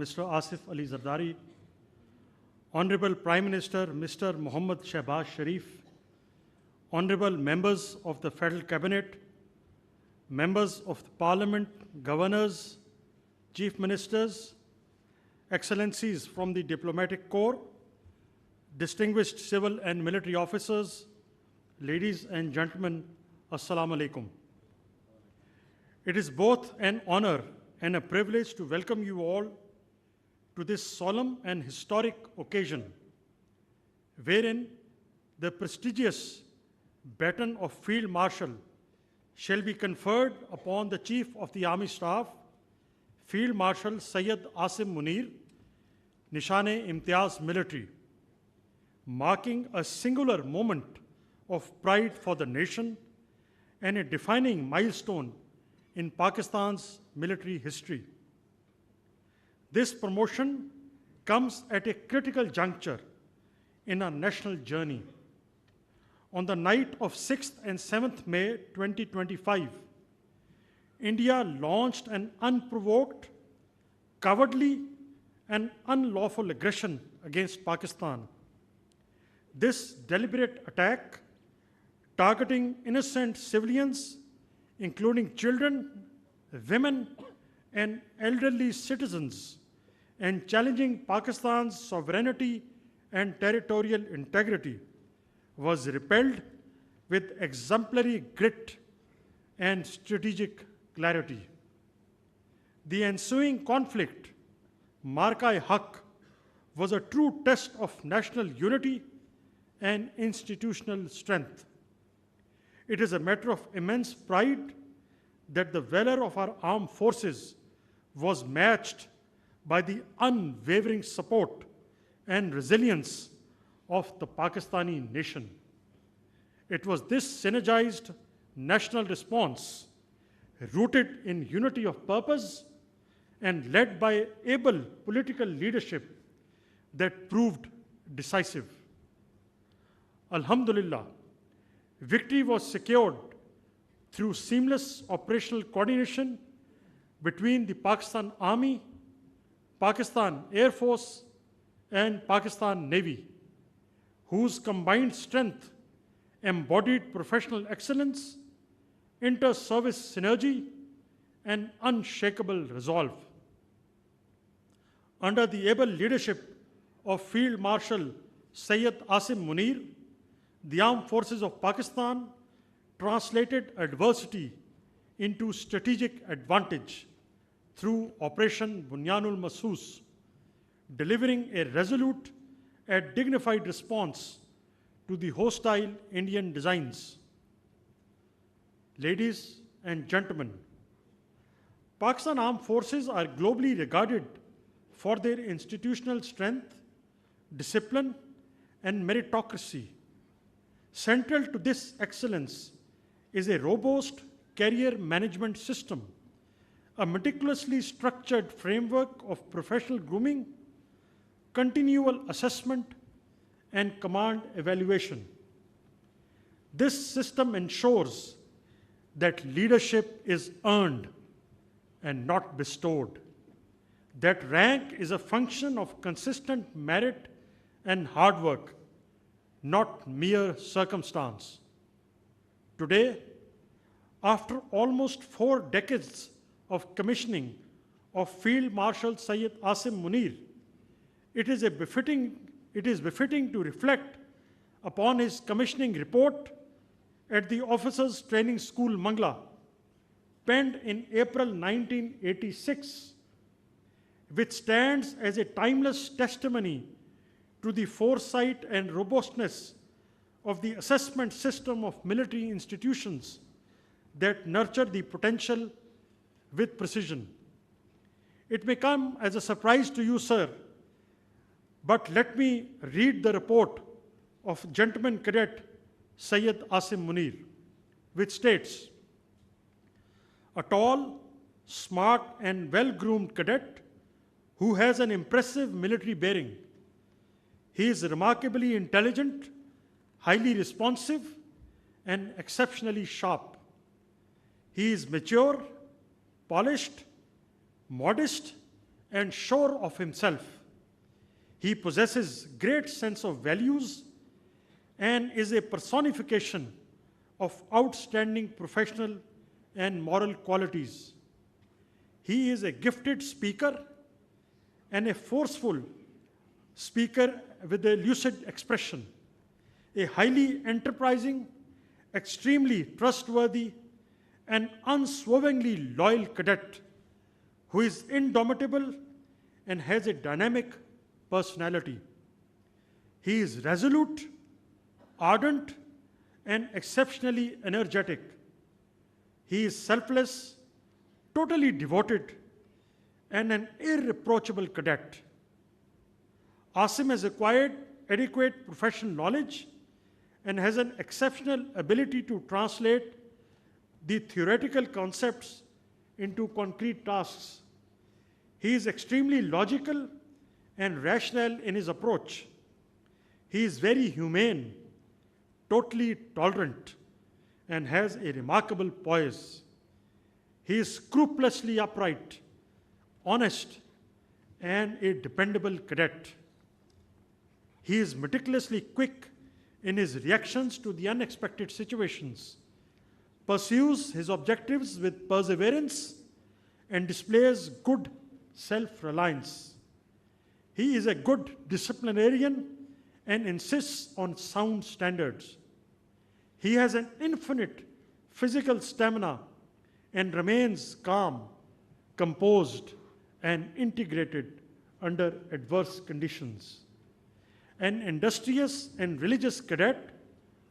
Mr. Asif Ali Zardari, Honorable Prime Minister Mr. Mohammad Shehbaz Sharif, Honorable Members of the Federal Cabinet, Members of the Parliament, Governors, Chief Ministers, Excellencies from the Diplomatic Corps, distinguished civil and military officers, ladies and gentlemen, Assalamu alaikum. It is both an honor and a privilege to welcome you all to this solemn and historic occasion, wherein the prestigious baton of Field Marshal shall be conferred upon the Chief of the Army Staff, Field Marshal Syed Asim Munir, Nishan-e-Imtiaz Military, marking a singular moment of pride for the nation and a defining milestone in Pakistan's military history. This promotion comes at a critical juncture in our national journey. On the night of 6th and 7th May 2025, India launched an unprovoked, cowardly, and unlawful aggression against Pakistan. This deliberate attack, targeting innocent civilians, including children, women, and elderly citizens, and challenging Pakistan's sovereignty and territorial integrity, was repelled with exemplary grit and strategic clarity. The ensuing conflict, Marka-e-Haq, was a true test of national unity and institutional strength. It is a matter of immense pride that the valor of our armed forces was matched by the unwavering support and resilience of the Pakistani nation. It was this synergized national response, rooted in unity of purpose and led by able political leadership, that proved decisive. Alhamdulillah, victory was secured through seamless operational coordination between the Pakistan Army, Pakistan Air Force, and Pakistan Navy, whose combined strength embodied professional excellence, inter-service synergy, and unshakable resolve. Under the able leadership of Field Marshal Syed Asim Munir, the Armed Forces of Pakistan translated adversity into strategic advantage through Operation Bunyanul Masoos, delivering a resolute and dignified response to the hostile Indian designs. Ladies and gentlemen, Pakistan Armed Forces are globally regarded for their institutional strength, discipline, and meritocracy. Central to this excellence is a robust career management system, a meticulously structured framework of professional grooming, continual assessment, and command evaluation. This system ensures that leadership is earned and not bestowed, that rank is a function of consistent merit and hard work, not mere circumstance. Today, after almost 4 decades of commissioning of Field Marshal Syed Asim Munir, it is befitting to reflect upon his commissioning report at the Officers Training School, Mangla, penned in April 1986, which stands as a timeless testimony to the foresight and robustness of the assessment system of military institutions that nurture the potential with precision. It may come as a surprise to you, sir, but let me read the report of Gentleman Cadet Syed Asim Munir, which states, a tall, smart, and well-groomed cadet who has an impressive military bearing. He is remarkably intelligent, highly responsive, and exceptionally sharp. He is mature, polished, modest, and sure of himself. He possesses great sense of values and is a personification of outstanding professional and moral qualities. He is a gifted speaker and a forceful speaker with a lucid expression, a highly enterprising, extremely trustworthy, and unswervingly loyal cadet who is indomitable and has a dynamic personality. He is resolute, ardent, and exceptionally energetic. He is selfless, totally devoted, and an irreproachable cadet. Asim has acquired adequate professional knowledge and has an exceptional ability to translate the theoretical concepts into concrete tasks. He is extremely logical and rational in his approach. He is very humane, totally tolerant, and has a remarkable poise. He is scrupulously upright, honest, and a dependable cadet. He is meticulously quick in his reactions to the unexpected situations, pursues his objectives with perseverance, and displays good self-reliance. He is a good disciplinarian and insists on sound standards. He has an infinite physical stamina and remains calm, composed, and integrated under adverse conditions. An industrious and religious cadet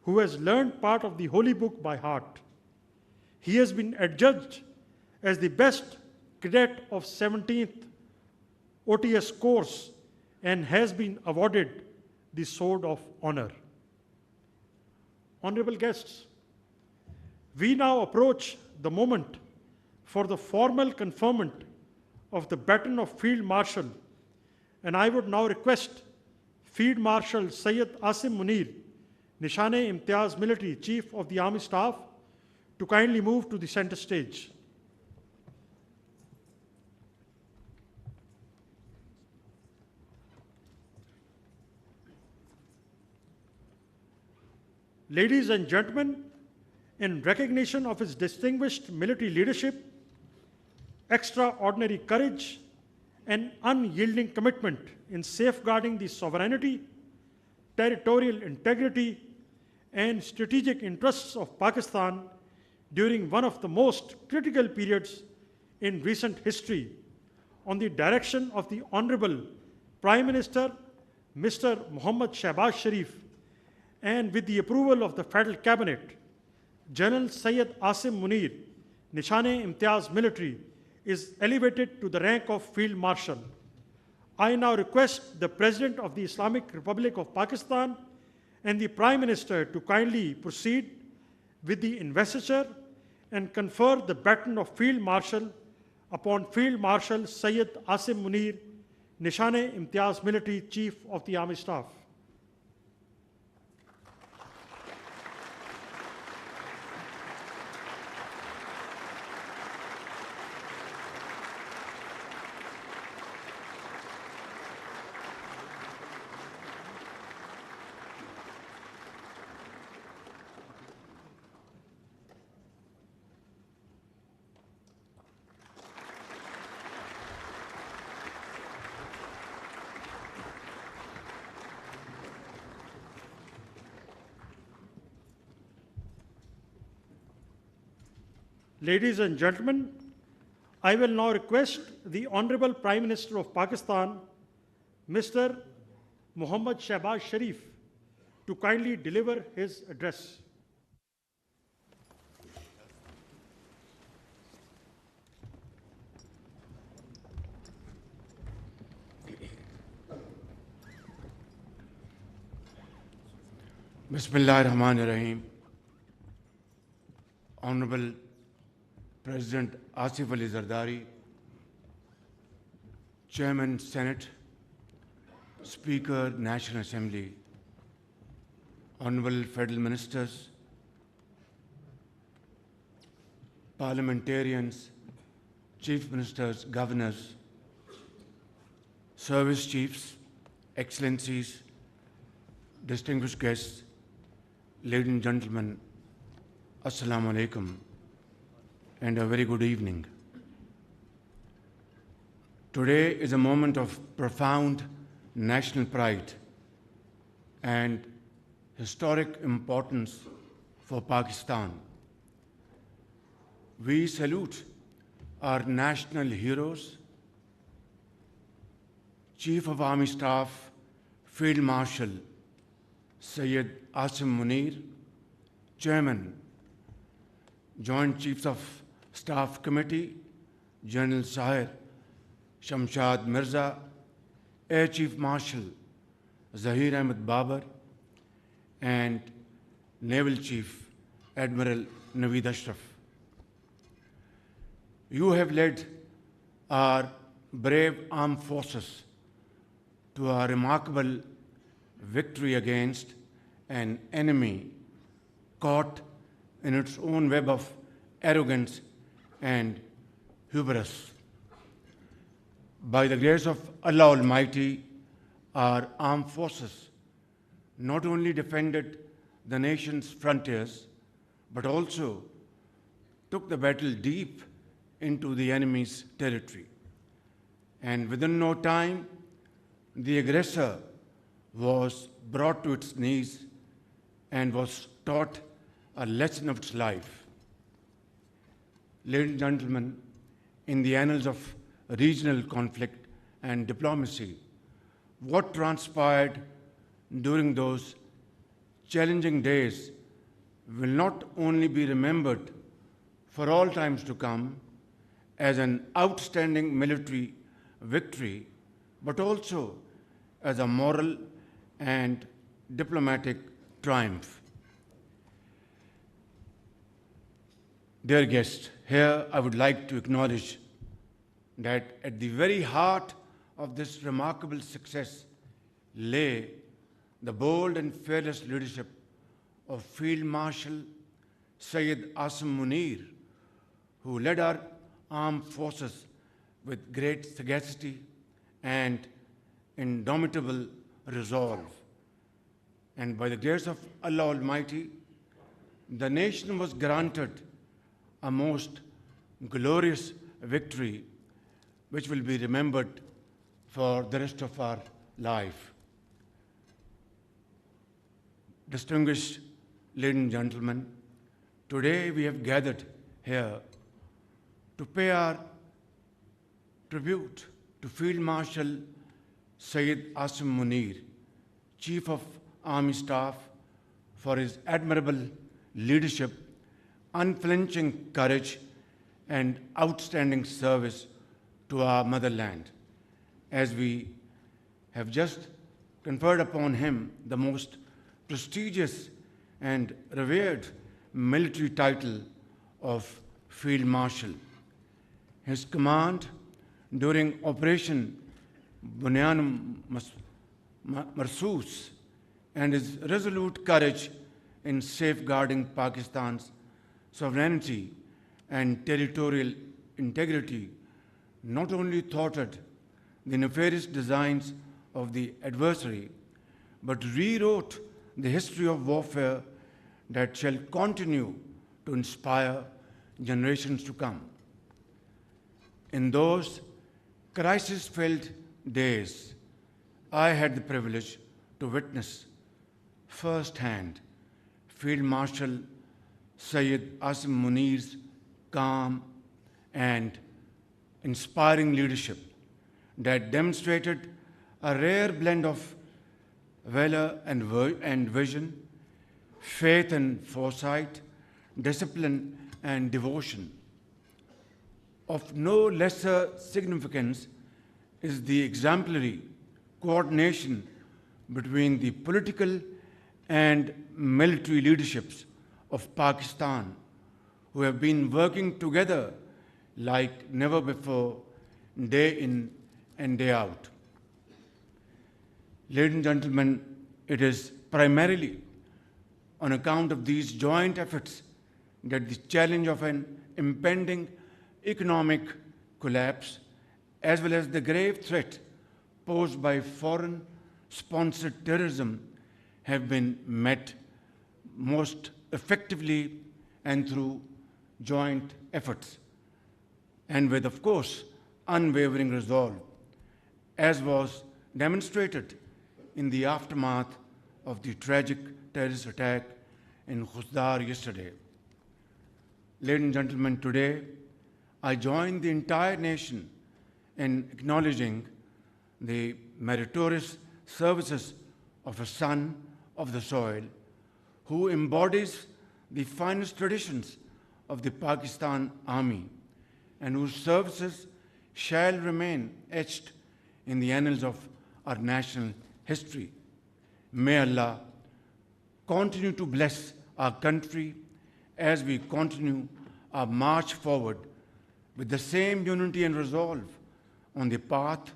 who has learned part of the Holy Book by heart. He has been adjudged as the best cadet of 17th OTS course and has been awarded the Sword of Honor. Honorable guests, we now approach the moment for the formal conferment of the baton of Field Marshal, and I would now request Field Marshal Syed Asim Munir, Nishan-e-Imtiaz Military Chief of the Army Staff, to kindly move to the center stage. Ladies and gentlemen, in recognition of his distinguished military leadership, extraordinary courage, and unyielding commitment in safeguarding the sovereignty, territorial integrity, and strategic interests of Pakistan during one of the most critical periods in recent history, on the direction of the Honorable Prime Minister, Mr. Muhammad Shehbaz Sharif, and with the approval of the Federal Cabinet, General Syed Asim Munir, Nishan-e-Imtiaz Military, is elevated to the rank of Field Marshal. I now request the President of the Islamic Republic of Pakistan and the Prime Minister to kindly proceed with the investiture and confer the baton of Field Marshal upon Field Marshal Syed Asim Munir, Nishan-e-Imtiaz Military Chief of the Army Staff. Ladies and gentlemen, I will now request the Honorable Prime Minister of Pakistan, Mr. Muhammad Shehbaz Sharif, to kindly deliver his address. Bismillahirrahmanirrahim. Honorable President Asif Ali Zardari, Chairman Senate, Speaker National Assembly, Honorable Federal Ministers, Parliamentarians, Chief Ministers, Governors, service chiefs, excellencies, distinguished guests, ladies and gentlemen, Assalamu alaikum, and a very good evening. Today is a moment of profound national pride and historic importance for Pakistan. We salute our national heroes, Chief of Army Staff, Field Marshal Syed Asim Munir, Chairman, Joint Chiefs of Staff Committee, General Sahir Shamshad Mirza, Air Chief Marshal Zahir Ahmed Babar, and Naval Chief Admiral Naveed Ashraf. You have led our brave armed forces to a remarkable victory against an enemy caught in its own web of arrogance and hubris. By the grace of Allah Almighty, our armed forces not only defended the nation's frontiers, but also took the battle deep into the enemy's territory. And within no time, the aggressor was brought to its knees and was taught a lesson of its life. Ladies and gentlemen, in the annals of regional conflict and diplomacy, what transpired during those challenging days will not only be remembered for all times to come as an outstanding military victory, but also as a moral and diplomatic triumph. Dear guests, here I would like to acknowledge that at the very heart of this remarkable success lay the bold and fearless leadership of Field Marshal Syed Asim Munir, who led our armed forces with great sagacity and indomitable resolve. And by the grace of Allah Almighty, the nation was granted a most glorious victory which will be remembered for the rest of our life. Distinguished ladies and gentlemen, today we have gathered here to pay our tribute to Field Marshal Syed Asim Munir, Chief of Army Staff, for his admirable leadership, unflinching courage, and outstanding service to our motherland. As we have just conferred upon him the most prestigious and revered military title of Field Marshal. His command during Operation Bunyan Marsus and his resolute courage in safeguarding Pakistan's sovereignty and territorial integrity not only thwarted the nefarious designs of the adversary, but rewrote the history of warfare that shall continue to inspire generations to come. In those crisis-filled days, I had the privilege to witness firsthand Field Marshal Syed Asim Munir's calm and inspiring leadership that demonstrated a rare blend of valor and vision, faith and foresight, discipline and devotion. Of no lesser significance is the exemplary coordination between the political and military leaderships of Pakistan, who have been working together like never before, day in and day out. Ladies and gentlemen, it is primarily on account of these joint efforts that the challenge of an impending economic collapse, as well as the grave threat posed by foreign-sponsored terrorism have been met most effectively and through joint efforts, and with, of course, unwavering resolve, as was demonstrated in the aftermath of the tragic terrorist attack in 𝐋𝐈𝐕𝐄 yesterday. Ladies and gentlemen, today I join the entire nation in acknowledging the meritorious services of a son of the soil who embodies the finest traditions of the Pakistan Army and whose services shall remain etched in the annals of our national history. May Allah continue to bless our country as we continue our march forward with the same unity and resolve on the path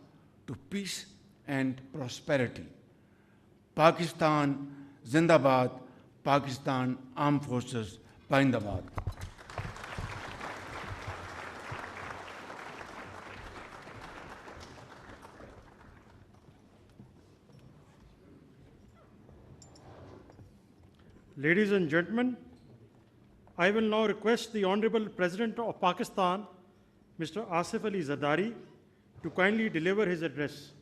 to peace and prosperity. Pakistan Zindabad, Pakistan Armed Forces Zindabad. Ladies and gentlemen, I will now request the Honorable President of Pakistan, Mr. Asif Ali Zardari, to kindly deliver his address.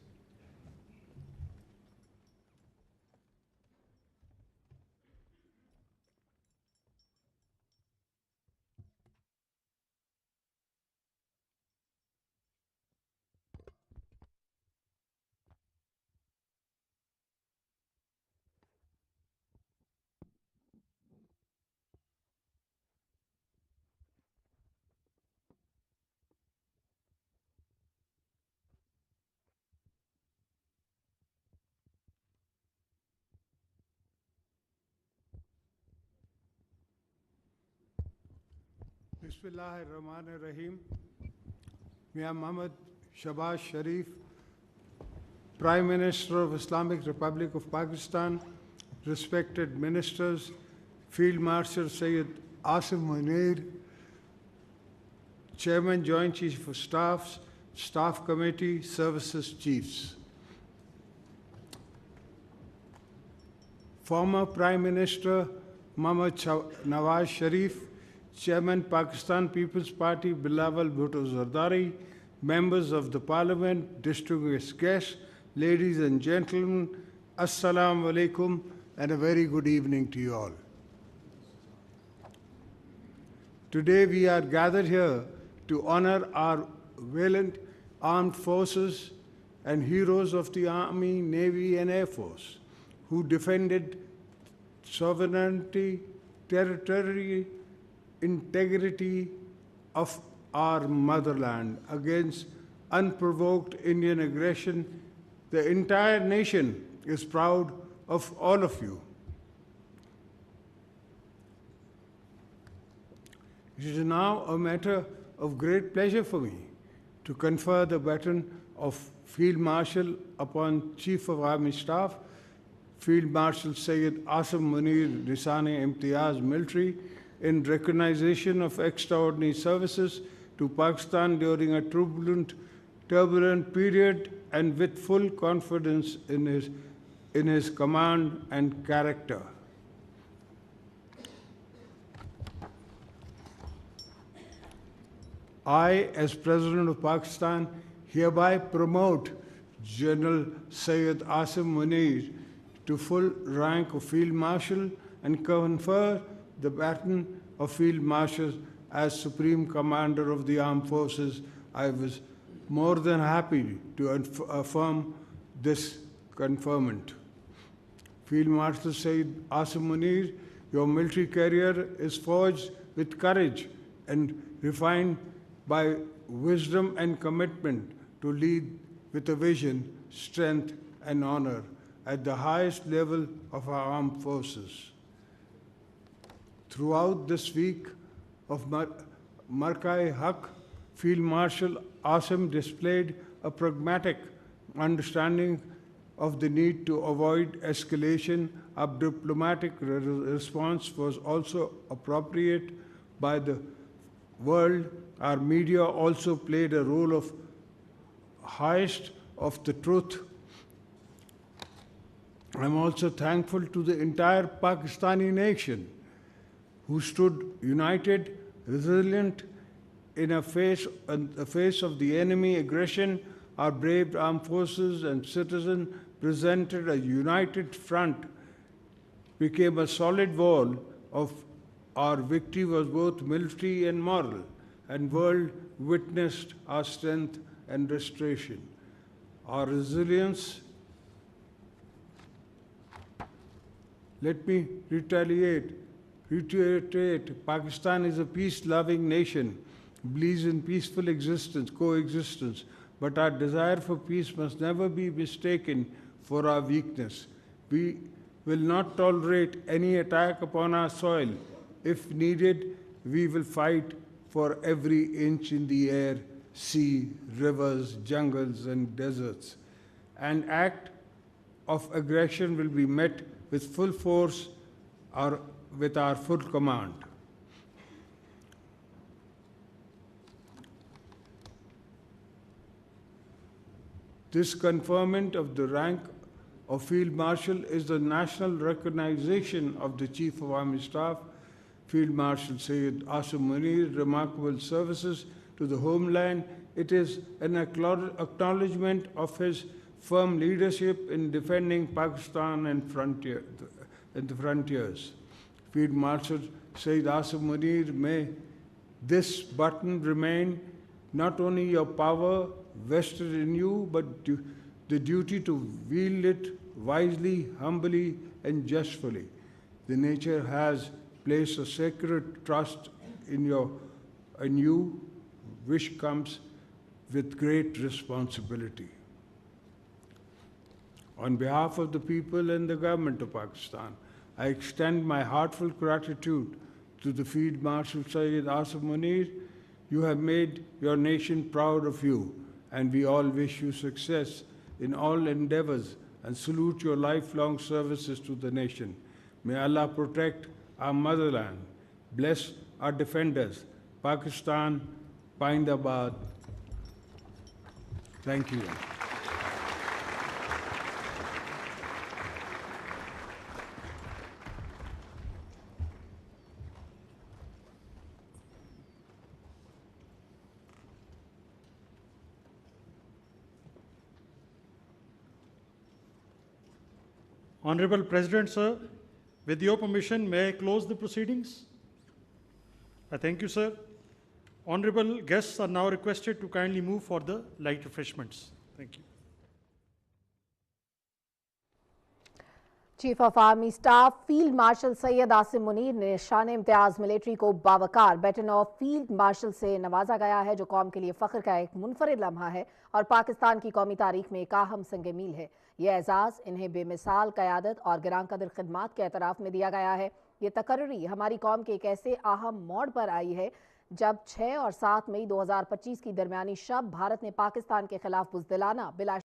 Bismillahirrahmanirrahim. Mia Muhammad Shahbaz Sharif, Prime Minister of Islamic Republic of Pakistan, respected ministers, Field Marshal Sayyid Asim Munir, Chairman Joint Chief of Staffs, Staff Committee, Services Chiefs. Former Prime Minister Muhammad Nawaz Sharif, Chairman Pakistan People's Party Bilawal Bhutto Zardari, members of the Parliament, distinguished guests, ladies and gentlemen, Assalamu alaikum and a very good evening to you all. Today we are gathered here to honor our valiant armed forces and heroes of the Army, Navy and Air Force who defended sovereignty, territory, integrity of our motherland against unprovoked Indian aggression. The entire nation is proud of all of you. It is now a matter of great pleasure for me to confer the baton of Field Marshal upon Chief of Army Staff, Field Marshal Sayyid Asim Munir Nisane-e-Imtiyaz Military, in recognition of extraordinary services to Pakistan during a turbulent period and with full confidence in his command and character. I, as President of Pakistan, hereby promote General Sayyid Asim Munir to full rank of Field Marshal and confer the baton of Field Marshal as Supreme Commander of the Armed Forces. I was more than happy to affirm this conferment. Field Marshal Sayyid Asim Munir, your military career is forged with courage and refined by wisdom and commitment to lead with a vision, strength, and honor at the highest level of our armed forces. Throughout this week of Marka-e-Haq, Field Marshal Asim displayed a pragmatic understanding of the need to avoid escalation. A diplomatic response was also appropriate by the world. Our media also played a role of highest of the truth. I'm also thankful to the entire Pakistani nation who stood united, resilient in the face of the enemy aggression. Our brave armed forces and citizens presented a united front, became a solid wall of our victory was both military and moral, and world witnessed our strength and restoration. Our resilience. Let me reiterate, Pakistan is a peace-loving nation, believes in peaceful coexistence, but our desire for peace must never be mistaken for our weakness. We will not tolerate any attack upon our soil. If needed, we will fight for every inch in the air, sea, rivers, jungles, and deserts. An act of aggression will be met with full force or with our full command. This conferment of the rank of Field Marshal is the national recognition of the Chief of Army Staff, Field Marshal Sayyid Asim Munir's remarkable services to the homeland. It is an acknowledgement of his firm leadership in defending Pakistan and the frontiers. Field Marshal Sayyid Asim Munir, may this button remain not only your power vested in you, but the duty to wield it wisely, humbly, and justly. The nature has placed a sacred trust in you, which comes with great responsibility. On behalf of the people and the government of Pakistan, I extend my heartfelt gratitude to the Field Marshal Sayyid Asim Munir. You have made your nation proud of you, and we all wish you success in all endeavors and salute your lifelong services to the nation. May Allah protect our motherland, bless our defenders, Pakistan, Pindabad. Thank you. Honorable President, sir, with your permission, may I close the proceedings? I thank you, sir. Honorable guests are now requested to kindly move for the light refreshments. Thank you. Chief of army staff field marshal Syed Asim Munir ने शान Imtiaz military को बावकार baton of field marshal से नवाजा गया है, जो कौम के लिए फख्र का एक मुनफरिद लम्हा है और पाकिस्तान की कौमी तारीख में एक अहम संग मील है। ये एजाज़ इन्हें बेमिसाल क़यादत और गिरां कदर खिदमात के एतराफ़ में दिया गया है। ये तकर्री हमारी कौम के एक ऐसे अहम मोड़ पर आई है जब 6 और 7 मई 2025 की दरमियानी शब भारत ने पाकिस्तान के खिलाफ बुज़दिलाना बिला